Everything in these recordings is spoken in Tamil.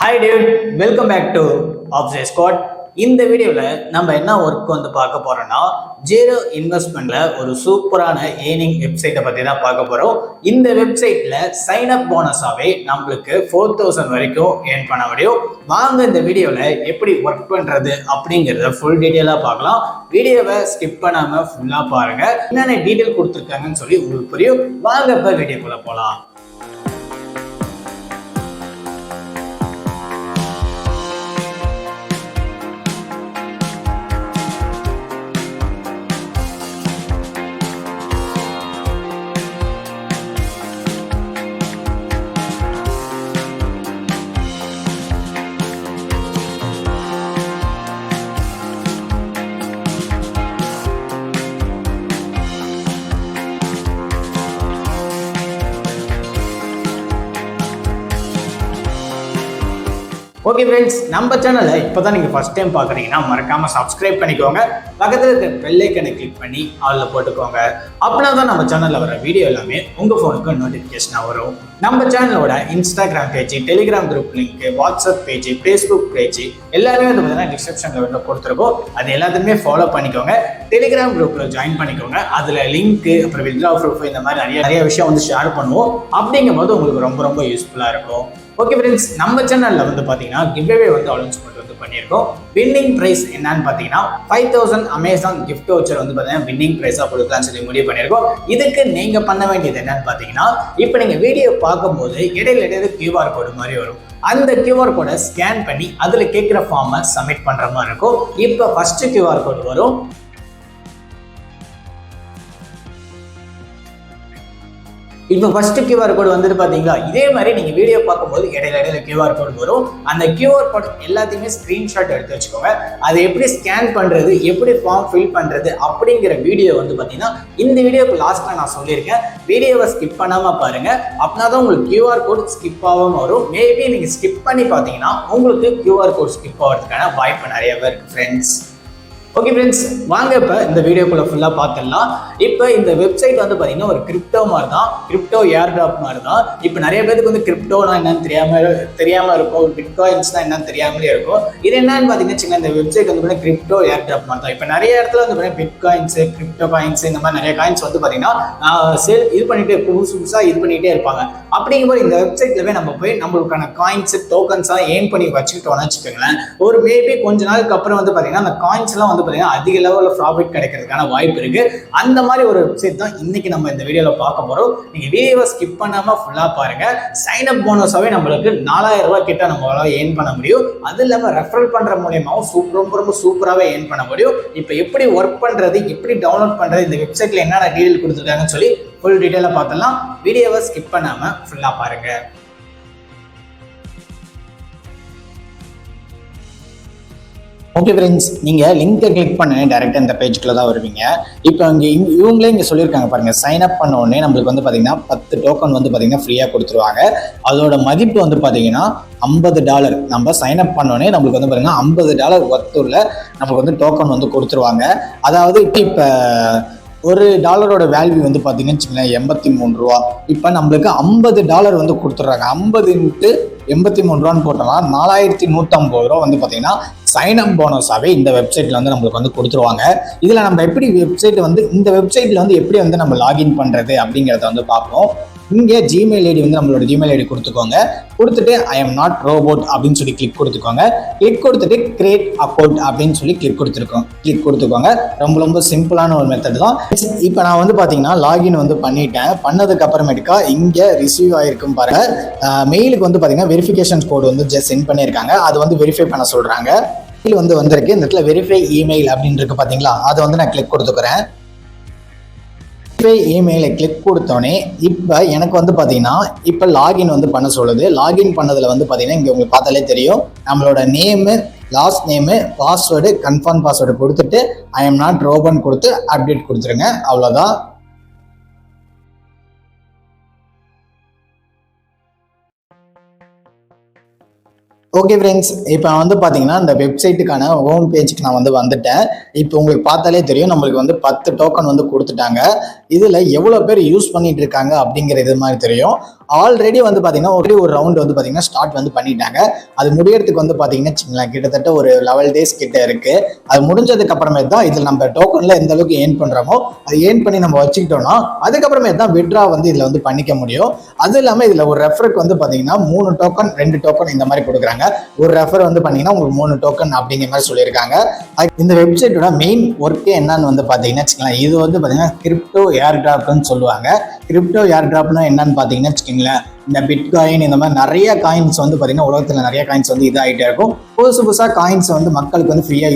Hi dude, welcome back to OSS Squad. இந்த வீடியோவில் நம்ம என்ன ஒர்க் பார்க்க போறோம்னா ஜீரோ இன்வெஸ்ட்மெண்ட்ல ஒரு சூப்பரான ஏர்னிங் வெப்சைட்டை பற்றி தான் பார்க்க போகிறோம். இந்த வெப்சைட்ல சைன் அப் போனஸாகவே நம்மளுக்கு 4000 வரைக்கும் ஏர்ன் பண்ண முடியும். வாங்க இந்த வீடியோவில் எப்படி ஒர்க் பண்ணுறது அப்படிங்கிறத ஃபுல் டீட்டெயிலாக பார்க்கலாம். வீடியோவை ஸ்கிப் பண்ணாமல் ஃபுல்லாக பாருங்கள். என்னென்ன டீட்டெயில் கொடுத்துருக்காங்கன்னு சொல்லி உங்களுக்கு புரியும். வாங்க இப்போ வீடியோக்குள்ளே போகலாம். ஓகே ஃப்ரெண்ட்ஸ், நம்ம சேனலை இப்போ தான் நீங்கள் ஃபஸ்ட் டைம் பார்க்குறீங்கன்னா மறக்காமல் சப்ஸ்கிரைப் பண்ணிக்கோங்க. பக்கத்தில் இருக்க பெல் ஐக்கனை கிளிக் பண்ணி ஆளில் போட்டுக்கோங்க. அப்படின்னா தான் நம்ம சேனலில் வர வீடியோ எல்லாமே உங்கள் ஃபோனுக்கு நோட்டிஃபிகேஷனாக வரும். நம்ம சேனலோட Instagram page, Telegram group link, WhatsApp page, Facebook page எல்லாமே வந்து பார்த்தீங்கன்னா டிஸ்கிரிப்ஷனில் கொடுத்துருக்கோம். அது எல்லாத்தையுமே ஃபாலோ பண்ணிக்கோங்க. டெலிகிராம் குரூப்பில் ஜாயின் பண்ணிக்கோங்க. அதில் லிங்க்கு, அப்புறம் வித்ட்ரா ப்ரூஃப், இந்த மாதிரி நிறைய விஷயம் வந்து ஷேர் பண்ணுவோம். அப்படிங்கும்போது உங்களுக்கு ரொம்ப ரொம்ப யூஸ்ஃபுல்லாக இருக்கும். ஓகே ஃப்ரெண்ட்ஸ், நம்ம சேனலில் வந்து பார்த்தீங்கன்னா கிவ்அவே வந்து அனௌன்ஸ்மெண்ட் வந்து பண்ணியிருக்கோம். வின்னிங் ப்ரைஸ் என்னன்னு பார்த்தீங்கன்னா 5000 அமேசான் கிஃப்ட் வவுச்சர் வந்து பார்த்தீங்கன்னா வின்னிங் ப்ரைஸாக கொடுக்கலாம்னு சொல்லி முடிவு பண்ணியிருக்கோம். இதுக்கு நீங்கள் பண்ண வேண்டியது என்னன்னு பார்த்தீங்கன்னா, இப்போ நீங்கள் வீடியோ பார்க்கும்போது இடையில QR கோடு மாதிரி வரும். அந்த QR கோடை ஸ்கேன் பண்ணி அதில் கேட்குற ஃபார்மை சப்மிட் பண்ணுற மாதிரி இருக்கும். இப்போ ஃபர்ஸ்ட் QR கோடு வரும். இப்போ ஃபர்ஸ்ட் QR கோடு வந்துட்டு பார்த்தீங்களா, இதே மாதிரி நீங்கள் வீடியோ பார்க்கும்போது இடையில QR கோடு வரும். அந்த QR கோட் எல்லாத்தையுமே ஸ்க்ரீன்ஷாட் எடுத்து வச்சுக்கோங்க. அதை எப்படி ஸ்கேன் பண்ணுறது, எப்படி ஃபார்ம் ஃபில் பண்ணுறது அப்படிங்கிற வீடியோ வந்து பார்த்தீங்கன்னா இந்த வீடியோக்கு லாஸ்ட்டில் நான் சொல்லியிருக்கேன். வீடியோவை ஸ்கிப் பண்ணாமல் பாருங்கள். அப்படின்னா தான் உங்களுக்கு QR கோட் ஸ்கிப் ஆகாமல் வரும். மேபி நீங்கள் ஸ்கிப் பண்ணி பார்த்தீங்கன்னா உங்களுக்கு QR கோட் ஸ்கிப் ஆகிறதுக்கான வாய்ப்பு நிறையவே இருக்குது ஃப்ரெண்ட்ஸ். ஓகே ஃப்ரெண்ட்ஸ், வாங்க இப்போ இந்த வீடியோக்குள்ளே ஃபுல்லாக பார்த்துடலாம். இப்போ இந்த வெப்சைட் வந்து பார்த்தீங்கன்னா ஒரு கிரிப்டோ மாதிரி தான், கிரிப்டோ ஏர்ட்ராப் மாதிரி தான். இப்போ நிறைய பேருக்கு வந்து கிரிப்டோனா என்னன்னு தெரியாமல் இருக்கும், பிட்காயின்ஸ்னா என்னன்னு தெரியாமலே இருக்கும். இது என்னன்னு பார்த்தீங்கன்னா இந்த வெப்சைட் வந்து பார்த்தீங்கன்னா கிரிப்டோ ஏர்ட்ராப் மாதிரி தான். இப்போ நிறைய இடத்துல வந்து பார்த்தீங்கன்னா பிட்காயின்ஸு, கிரிப்டோ காயின்ஸ், இந்த மாதிரி நிறைய காயின்ஸ் வந்து பார்த்தீங்கன்னா சேல் இது பண்ணிட்டு புதுசாக இது பண்ணிகிட்டே இருப்பாங்க. அப்படிங்கும்போது இந்த வெப்சைட்லவே நம்ம போய் நம்மளுக்கான காயின்ஸ், டோக்கன்ஸ்லாம் ஏர்ன் பண்ணி வச்சுக்கிட்டோம்னு வச்சுக்கோங்களேன். ஒரு மேபி கொஞ்ச நாளுக்கு அப்புறம் வந்து பார்த்தீங்கன்னா அந்த காயின்ஸ்லாம் வந்து அதிக லெவலில் ப்ராஃபிட் கிடைக்கிறதுக்கான வாய்ப்பு இருக்கு. அந்த மாதிரி ஒரு வெப்சைட் தான் இன்னைக்கு நம்ம இந்த வீடியோல பார்க்க போறோம். நீங்க வீடியோவை ஸ்கிப் பண்ணாம ஃபுல்லா பாருங்க. சைன் அப் போனஸாவே நம்மளுக்கு 4000 ரூபாய் கிட்ட நம்மளால ஏர்ன் பண்ண முடியும். அது இல்லாம ரெஃபரல் பண்ற மூலமாவும் ரொம்ப சூப்பராகவே ஏர்ன் பண்ண முடியும். இப்போ எப்படி ஒர்க் பண்றது, எப்படி டவுன்லோட் பண்றது, இந்த வெப்சைட்ல என்னென்ன டீடைல் கொடுத்துருக்காங்கன்னு சொல்லி ஃபுல் டீடைலா பார்த்தலாம். வீடியோவை ஸ்கிப் பண்ணாம ஃபுல்லா பாருங்க. ஓகே ஃப்ரெண்ட்ஸ், நீங்கள் லிங்கை கிளிக் பண்ண டேரெக்டாக இந்த பேஜுக்குள்ள தான் வருவீங்க. இப்போ இவங்களே இங்கே சொல்லியிருக்காங்க பாருங்கள், சைன் அப் பண்ண உடனே நம்மளுக்கு வந்து பார்த்தீங்கன்னா 10 டோக்கன் வந்து பார்த்தீங்கன்னா ஃப்ரீயாக கொடுத்துருவாங்க. அதோட மதிப்பு வந்து பார்த்தீங்கன்னா $50. நம்ம சைன் அப் பண்ணோடனே நம்மளுக்கு வந்து பார்த்தீங்கன்னா $50 ஒர்த்துள்ள நம்மளுக்கு வந்து டோக்கன் வந்து கொடுத்துருவாங்க. அதாவது இப்போ $1 வேல்யூ வந்து பார்த்தீங்கன்னு வச்சுக்கோங்களேன் 83 ரூபா. இப்போ நம்மளுக்கு $50 வந்து கொடுத்துட்றாங்க. 50 × 83 ரூபான்னு போட்டோம்னா 4150 ரூபா வந்து பார்த்தீங்கன்னா சைன் அப் போனஸாகவே இந்த வெப்சைட்டில் வந்து நம்மளுக்கு வந்து கொடுத்துருவாங்க. இதில் நம்ம எப்படி இந்த வெப்சைட்டில் வந்து எப்படி வந்து நம்ம லாகின் பண்ணுறது அப்படிங்கிறத வந்து பார்ப்போம். இங்கே ஜிமெயில் ஐடி வந்து நம்மளோட ஜிமெயில் ஐடி கொடுத்துக்கோங்க. கொடுத்துட்டு ஐ எம் நாட் ரோபோட் அப்படின்னு சொல்லி கிளிக் கொடுத்துக்கோங்க. கிளிக் கொடுத்துட்டு கிரியேட் அக்கௌண்ட் அப்படின்னு சொல்லி கிளிக் கொடுத்துக்கோங்க. ரொம்ப சிம்பிளான ஒரு மெத்தட் தான். இப்போ நான் வந்து பார்த்தீங்கன்னா லாகின் வந்து பண்ணிட்டேன். பண்ணதுக்கு அப்புறமேட்டுக்கா இங்கே ரிசீவ் ஆகிருக்கும் பாருங்க. மெயிலுக்கு வந்து பார்த்தீங்கன்னா வெரிஃபிகேஷன் கோடு வந்து ஜஸ்ட் பண்ணியிருக்காங்க. அது வந்து வெரிஃபை பண்ண சொல்கிறாங்க. மெயில் வந்து வந்திருக்கு. இந்த இடத்துல வெரிஃபை இமெயில் அப்படின்னு இருக்கு பார்த்தீங்களா, அதை வந்து நான் கிளிக் கொடுத்துக்கிறேன். இமெயிலை கிளிக் கொடுத்தோடனே இப்போ எனக்கு வந்து பார்த்தீங்கன்னா இப்போ லாகின் வந்து பண்ண சொல்லுது. லாகின் பண்ணதில் வந்து பார்த்தீங்கன்னா இங்கே உங்களுக்கு பார்த்தாலே தெரியும், நம்மளோட name, last name, password, confirm password கொடுத்துட்டு ஐ எம் நாட் ரோபன் கொடுத்து அப்டேட் கொடுத்துருங்க. அவ்வளோதான். ஓகே ஃப்ரெண்ட்ஸ், இப்போ வந்து பார்த்தீங்கன்னா இந்த வெப்சைட்டுக்கான ஹோம் பேஜுக்கு நான் வந்துட்டேன். இப்போ உங்களுக்கு பார்த்தாலே தெரியும், நம்மளுக்கு 10 டோக்கன் கொடுத்துட்டாங்க. இதில் எவ்வளோ பேர் யூஸ் பண்ணிட்டு இருக்காங்க அப்படிங்கிற இது மாதிரி தெரியும். ஆல்ரெடி பார்த்தீங்கன்னா ஒரு ரவுண்ட் பார்த்தீங்கன்னா ஸ்டார்ட் பண்ணிட்டாங்க. அது முடியறதுக்கு பார்த்தீங்கன்னா வச்சுங்களேன், கிட்டத்தட்ட ஒரு 11 days கிட்ட இருக்கு. அது முடிஞ்சதுக்கு அப்புறமே தான் இதில் நம்ம டோக்கன்ல எந்த அளவுக்கு ஏர்ன் பண்றோமோ அது ஏர்ன் பண்ணி நம்ம வச்சுக்கிட்டோம்னா அதுக்கப்புறமே தான் விட்ரா இதில் பண்ணிக்க முடியும். அது இல்லாமல் இதில் ஒரு ரெஃபருக்கு பார்த்தீங்கன்னா 3 டோக்கன் 2 டோக்கன் இந்த மாதிரி கொடுக்குறாங்க. ஒரு ரெஃபர் பண்ணீங்கன்னா உங்களுக்கு 3 டோக்கன் அப்படிங்கிற மாதிரி சொல்லியிருக்காங்க. இந்த வெப்சைட்டோட மெயின் ஒர்க்கே என்னன்னு பார்த்தீங்கன்னா வச்சுக்கலாம், இது பார்த்தீங்கன்னா கிரிப்டோ ஏர் டிராப்னு சொல்லுவாங்க. கிரிப்டோ ஏர் டிராப்னா என்னன்னு பார்த்தீங்கன்னா வச்சுக்கோங்களேன், இந்த பிட்காயின் இந்த மாதிரி நிறைய காயின்ஸ் பார்த்தீங்கன்னா உலகத்தில் நிறைய காயின்ஸ் இதாகிட்டே இருக்கும். புதுசாக காயின்ஸ் மக்களுக்கு ஃப்ரீயாக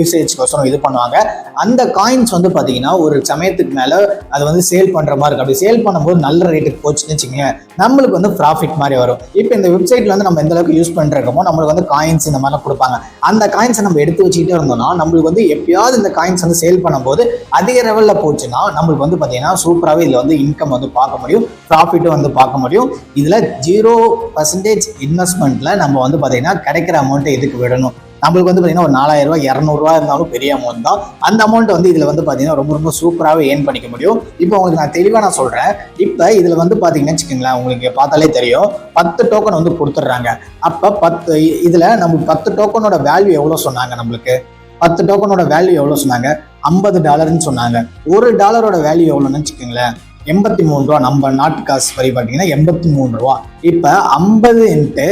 யூசேஜ்க்கோசரம் இது பண்ணுவாங்க. அந்த காயின்ஸ் பார்த்தீங்கன்னா ஒரு சமயத்துக்கு மேலே அது சேல் பண்ணுற மாதிரி இருக்கும். அப்படி சேல் பண்ணும்போது நல்ல ரேட்டுக்கு போச்சுன்னு வச்சுக்கோங்க, நம்மளுக்கு ப்ராஃபிட் மாதிரி வரும். இப்போ இந்த வெப்சைட்ல நம்ம எந்த அளவுக்கு யூஸ் பண்ணுறோமோ நம்மளுக்கு காயின்ஸ் இந்த மாதிரிலாம் கொடுப்பாங்க. அந்த காயின்ஸை நம்ம எடுத்து வச்சுக்கிட்டே இருந்தோம்னா நம்மளுக்கு எப்பயாவது இந்த காயின்ஸ் சேல் பண்ணும்போது அதிக லெவலில் போச்சுன்னா நம்மளுக்கு பார்த்தீங்கன்னா சூப்பராகவே இதில் இன்கம் பார்க்க முடியும், ப்ராஃபிட்டும் பார்க்க முடியும். இதில் 0% இன்வெஸ்ட்மெண்ட்ல நம்ம பார்த்தீங்கன்னா கிடைக்கிற அமௌண்ட்டை இதுக்கு விடணும். நம்மளுக்கு பார்த்தீங்கன்னா ஒரு 4000 ரூபாய் 200 ரூபாய் இருந்தாலும் பெரிய அமௌண்ட் தான். அந்த அமௌண்ட் இதில் பார்த்தீங்கன்னா ரொம்ப சூப்பராகவே ஏர்ன் பண்ணிக்க முடியும். இப்போ உங்களுக்கு நான் தெளிவாக சொல்கிறேன். இப்போ இதில் பார்த்தீங்கன்னா வச்சுக்கோங்களேன், உங்களுக்கு பார்த்தாலே தெரியும் 10 டோக்கன் கொடுத்துட்றாங்க. அப்போ 10 இதில் நம்ம 10 டோக்கனோட வேல்யூ எவ்வளோ சொன்னாங்க, நம்மளுக்கு 10 டோக்கனோட வேல்யூ எவ்வளோ சொன்னாங்க, $50 சொன்னாங்க. $1 வேல்யூ எவ்வளோன்னு வச்சுக்கோங்களேன், 83 ரூபா. நம்ம நாட்டு காசு வரி பார்த்தீங்கன்னா 83 ரூபா. இப்போ 50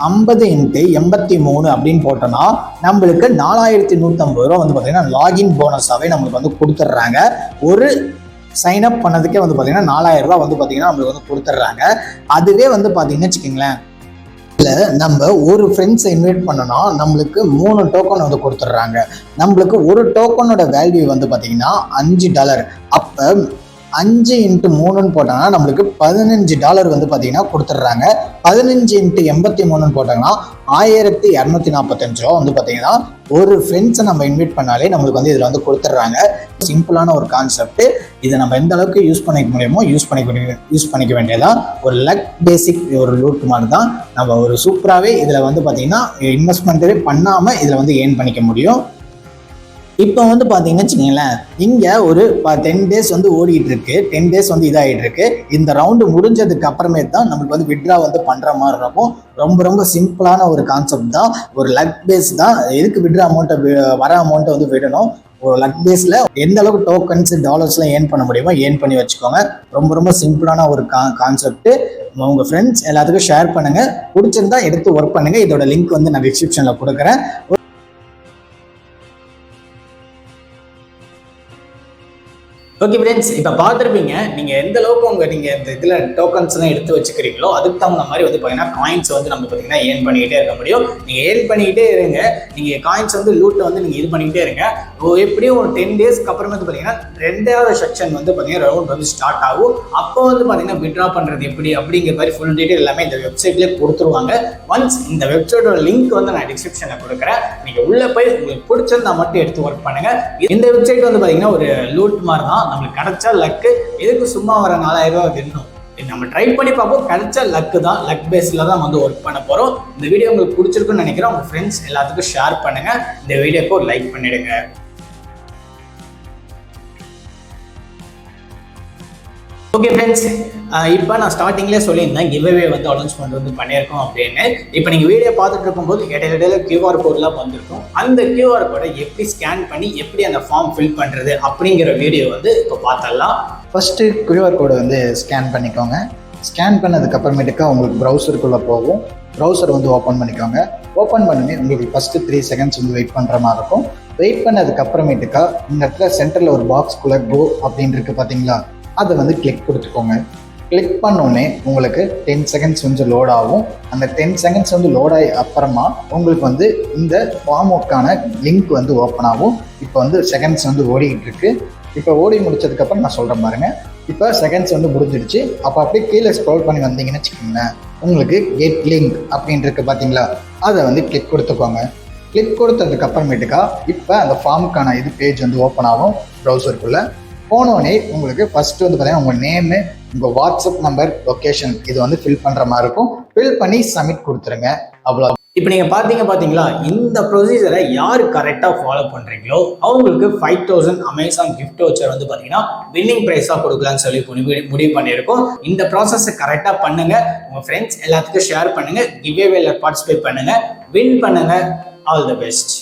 × 83 அப்படின்னு போட்டோம்னா நம்மளுக்கு 4150 ரூபா பார்த்தீங்கன்னா லாகின் போனஸாகவே நம்மளுக்கு கொடுத்துட்றாங்க. ஒரு சைன் அப் பண்ணதுக்கே பார்த்தீங்கன்னா 4000 ரூபா பார்த்தீங்கன்னா நம்மளுக்கு கொடுத்துட்றாங்க. அதுவே பார்த்தீங்கன்னா வச்சுக்கோங்களேன், இல்லை நம்ம ஒரு ஃப்ரெண்ட்ஸை இன்வைட் பண்ணோன்னா நம்மளுக்கு 3 டோக்கன் கொடுத்துட்றாங்க. நம்மளுக்கு ஒரு டோக்கனோட வேல்யூ பார்த்தீங்கன்னா $5. அப்போ 5 × 3 போட்டாங்கன்னா நம்மளுக்கு $15 பார்த்தீங்கன்னா கொடுத்துட்றாங்க. 15 × 83 போட்டாங்கன்னா 1245 ரூபா பார்த்தீங்கன்னா ஒரு ஃப்ரெண்ட்ஸை நம்ம இன்வைட் பண்ணாலே நம்மளுக்கு இதில் கொடுத்துட்றாங்க. சிம்பிளான ஒரு கான்செப்ட். இதை நம்ம எந்த அளவுக்கு யூஸ் பண்ணிக்க முடியுமோ யூஸ் பண்ணிக்க வேண்டியதான். ஒரு லக் பேசிக் ஒரு லூட் மாதிரி தான். நம்ம ஒரு சூப்பராகவே இதில் பார்த்தீங்கன்னா இன்வெஸ்ட்மெண்ட்டே பண்ணாமல் இதில் ஏர்ன் பண்ணிக்க முடியும். இப்போ பார்த்தீங்கன்னு வச்சுக்கோங்களேன், இங்கே ஒரு 10 days ஓடிட்டு இருக்கு. 10 days இதாகிட்டு இருக்கு. இந்த ரவுண்டு முடிஞ்சதுக்கு அப்புறமே தான் நம்மளுக்கு விட்ரா பண்ணுற மாதிரி இருக்கும். ரொம்ப சிம்பிளான ஒரு கான்செப்ட் தான். ஒரு லக் பேஸ் தான். எதுக்கு விட்ரா அமௌண்ட்டை வர அமௌண்ட்டை விடணும். ஒரு லக் பேஸில் எந்த அளவுக்கு டோக்கன்ஸ் டாலர்ஸ்லாம் ஏர்ன் பண்ண முடியுமோ ஏர்ன் பண்ணி வச்சுக்கோங்க. ரொம்ப சிம்பிளான ஒரு கான்செப்ட். உங்கள் ஃப்ரெண்ட்ஸ் எல்லாத்துக்கும் ஷேர் பண்ணுங்கள். பிடிச்சிருந்தா எடுத்து ஒர்க் பண்ணுங்கள். இதோட லிங்க் நான் டிஸ்கிரிப்ஷனில் கொடுக்குறேன். ஓகே ஃப்ரெண்ட்ஸ், இப்போ பார்த்துருப்பீங்க நீங்கள் எந்த அளவுக்கு நீங்கள் இந்த இதில் டோக்கன்ஸ்லாம் எடுத்து வச்சுக்கிறீங்களோ அதுக்கு தகுந்த மாதிரி பார்த்தீங்கன்னா காயின்ஸ் நம்ம பார்த்தீங்கன்னா ஏர்ன் பண்ணிக்கிட்டே இருக்க முடியும். நீங்கள் ஏர்ன் பண்ணிக்கிட்டே இருங்க. நீங்கள் காயின்ஸ் லூட்டை நீங்கள் இது பண்ணிக்கிட்டே இருங்க. எப்படியும் ஒரு 10 daysக்கு அப்புறமே பார்த்தீங்கன்னா 2வது செக்ஷன் பார்த்தீங்கன்னா ரவுண்ட் ஸ்டார்ட் ஆகும். அப்போ பார்த்தீங்கன்னா விட்ரா பண்ணுறது எப்படி அப்படிங்கிற மாதிரி ஃபுல் டீட்டெயில் எல்லாமே இந்த வெப்சைட்லேயே கொடுத்துருவாங்க. ஒன்ஸ் இந்த வெப்சைட்டோட லிங்க் நான் டிஸ்கிரிப்ஷனில் கொடுக்குறேன். நீங்கள் உள்ளே போய் உங்களுக்கு பிடிச்சிருந்தா மட்டும் எடுத்து ஒர்க் பண்ணுங்கள். இந்த வெப்சைட் பார்த்தீங்கன்னா ஒரு லூட் மாதிரி தான். நம்மளுக்கு கிடைச்சா லக்கு. எதுக்கு சும்மா வர 4000 ரூபாய் வேணும், நம்ம ட்ரை பண்ணி பார்ப்போம். கிடைச்சா லக்கு தான். லக் பேஸில் தான் ஒர்க் பண்ண போகிறோம். இந்த வீடியோ உங்களுக்கு பிடிச்சிருக்குன்னு நினைக்கிறேன். உங்கள் ஃப்ரெண்ட்ஸ் எல்லாத்துக்கும் ஷேர் பண்ணுங்க. இந்த வீடியோக்கு ஒரு லைக் பண்ணிடுங்க. ஓகே ஃப்ரெண்ட்ஸ், இப்போ நான் ஸ்டார்டிங்லேயே சொல்லியிருந்தேன் கிவ்அவே அனௌன்ஸ்மெண்ட் பண்ணியிருக்கோம் அப்படின்னு. இப்போ நீங்கள் வீடியோ பார்த்துட்டு இருக்கும்போது இடையில QR கோட்லாம் வந்திருக்கும். அந்த QR கோடை எப்படி ஸ்கேன் பண்ணி எப்படி அந்த ஃபார்ம் ஃபில் பண்ணுறது அப்படிங்கிற வீடியோ இப்போ பார்த்தரலாம். ஃபஸ்ட்டு QR கோடை ஸ்கேன் பண்ணிக்கோங்க. ஸ்கேன் பண்ணதுக்கப்புறமேட்டுக்கா உங்களுக்கு ப்ரௌசருக்குள்ளே போகும். ப்ரௌசர் ஓப்பன் பண்ணிக்கோங்க. ஓப்பன் பண்ணி உங்களுக்கு ஃபஸ்ட்டு 3 seconds வெயிட் பண்ணுற மாதிரி இருக்கும். வெயிட் பண்ணதுக்கப்புறமேட்டுக்கா இந்த இடத்துல சென்டரில் ஒரு பாக்ஸ்குள்ளே கோ அப்படின்னு இருக்குது பார்த்தீங்களா, அதை கிளிக் கொடுத்துக்கோங்க. கிளிக் பண்ணோடனே உங்களுக்கு 10 seconds லோட் ஆகும். அந்த 10 seconds லோட் ஆகி அப்புறமா உங்களுக்கு இந்த ஃபார்முக்கான லிங்க் ஓப்பன் ஆகும். இப்போ செகண்ட்ஸ் ஓடிக்கிட்டு இருக்கு. இப்போ ஓடி முடிச்சதுக்கப்புறம் நான் சொல்கிறேன் பாருங்க. இப்போ செகண்ட்ஸ் முடிஞ்சிடுச்சு. அப்போ அப்படியே கீழே ஸ்க்ரோல் பண்ணி வந்தீங்கன்னு வச்சுக்கோங்களேன், உங்களுக்கு கெட் லிங்க் அப்படின்னு இருக்கு பார்த்தீங்களா, அதை கிளிக் கொடுத்துக்கோங்க. கிளிக் கொடுத்ததுக்கு அப்புறமேட்டுக்கா இப்போ அந்த ஃபார்முக்கான பேஜ் ஓப்பன் ஆகும். ப்ரௌசருக்குள்ளே போனோடனே உங்களுக்கு ஃபர்ஸ்ட் பார்த்தீங்கன்னா உங்கள் நேமு, உங்கள் வாட்ஸ்அப் நம்பர், லொக்கேஷன் இது ஃபில் பண்ணுற மாதிரி இருக்கும். ஃபில் பண்ணி சப்மிட் கொடுத்துருங்க. அவ்வளோ. இப்போ நீங்கள் பார்த்தீங்களா, இந்த ப்ரொசீஜரை யார் கரெக்டாக ஃபாலோ பண்ணுறீங்களோ அவங்களுக்கு 5000 அமேசான் கிஃப்ட் வச்சர் வந்து பார்த்தீங்கன்னா வின்னிங் ப்ரைஸாக கொடுக்கலான்னு சொல்லி முடிவு பண்ணியிருக்கோம். இந்த ப்ராசஸை கரெக்டாக பண்ணுங்க, உங்கள் ஃப்ரெண்ட்ஸ் எல்லாத்துக்கும் ஷேர் பண்ணுங்க, கிவ்அவேல பார்ட்டிசிபேட் பண்ணுங்க, வின் பண்ணுங்க. All the best.